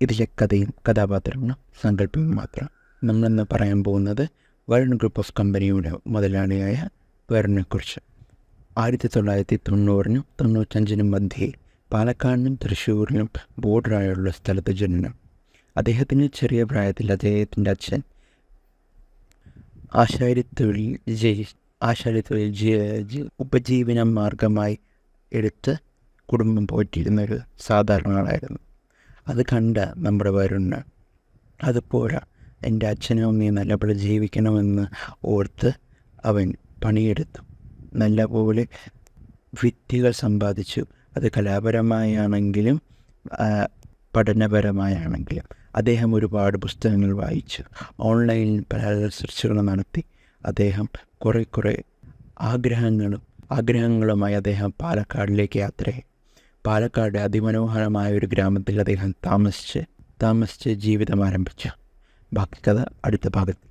ഇതിലെ കഥയും കഥാപാത്രങ്ങളും സങ്കല്പവും മാത്രം. നമ്മളിന്ന് പറയാൻ പോകുന്നത് വരുൺ ഗ്രൂപ്പ് ഓഫ് കമ്പനിയുടെ മുതലാളിയായ വരുണിനെക്കുറിച്ച്. 1990-നും 95-നും മധ്യേ പാലക്കാടിനും തൃശ്ശൂരിനും ബോർഡറായുള്ള സ്ഥലത്ത് ജനനം. അദ്ദേഹത്തിന് ചെറിയ പ്രായത്തിൽ അദ്ദേഹത്തിൻ്റെ അച്ഛൻ ആശാരിത്തൊഴിൽ ഉപജീവന മാർഗമായി എടുത്ത് കുടുംബം പോറ്റിയിരുന്നൊരു സാധാരണ ആളായിരുന്നു. അത് കണ്ട നമ്മുടെ വരുണ് അതുപോരാ, എൻ്റെ അച്ഛനും അമ്മയും നല്ലപോലെ ജീവിക്കണമെന്ന് ഓർത്ത് അവൻ പണിയെടുത്തു. നല്ലപോലെ വിദ്യകൾ സമ്പാദിച്ചു. അത് കലാപരമായാണെങ്കിലും പഠനപരമായാണെങ്കിലും. അദ്ദേഹം ഒരുപാട് പുസ്തകങ്ങൾ വായിച്ചു. ഓൺലൈനിൽ പല റിസർച്ചുകൾ നടത്തി. അദ്ദേഹം കുറേ ആഗ്രഹങ്ങളുമായി അദ്ദേഹം പാലക്കാടിലേക്ക് യാത്രയായി. പാലക്കാട് അതിമനോഹരമായ ഒരു ഗ്രാമത്തിൽ അദ്ദേഹം താമസിച്ച് ജീവിതം ആരംഭിച്ചു. ബാക്കി കഥ അടുത്ത ഭാഗത്ത്.